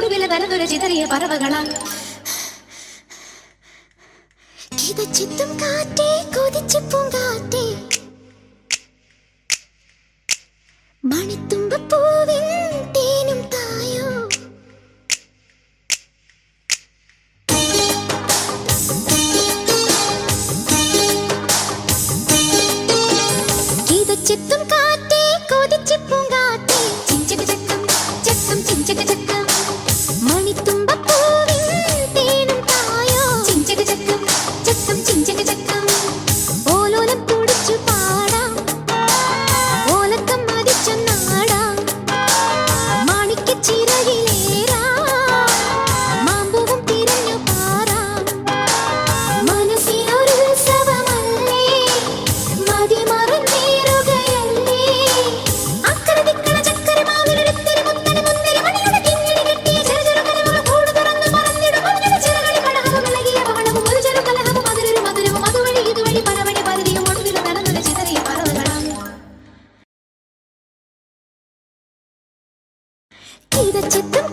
ഒടുവിലെ തലതൊരു ചിതറിയ പറവകളാൽ കിതച്ചെത്തും കാറ്റേ കൊതിച്ചു പൂങ്കാറ്റേ മണിത്തുമ്പപ്പൂവിൻ തേനും തായോ കിതച്ചെത്തും കാറ്റേ കൊതിച്ചു പൂങ്കാറ്റേ ചിഞ്ചക ചക്കം ചക്കം ചിഞ്ചക ചക്കം മണിത്തുമ്പപ്പൂവിൻ തേനും തായോ ചിഞ്ചക ചക്കം ചക്കം ചിഞ്ചക ചക്കം ഓലോലം കുടിച്ചു പാടാം ഓലക്കം മതിച്ചു നാടാം മാണിക്കച്ചിറകിലേറാം മാമ്പൂവും തിരഞ്ഞു പാറാം മനസ്സിനൊരു ഉത്സവമല്ലേ മതിമറന്നേറുകയല്ലേ അക്കരദിക്കണ ചക്കരമാവിലെടുത്തൊരു മുത്തന് മുന്തിരി മണിയുടെ കിങ്ങിണി കെട്ടിയ ചെറുചെറു കൂട് തുറന്ന് പറന്നിടും മഞ്ഞുടെ ചിറകളി പടഹവും ഇളകിയ ബഹളവും ഒരു ചെറു കലഹവും അതിലൊരു മധുരവും അതുവഴി ഇതുവഴി പലവഴി പകുതിയും ഒടുവിൽ നടന്നൊരു ചിതറിയ പറവകളാം കിതച്ചെത്തും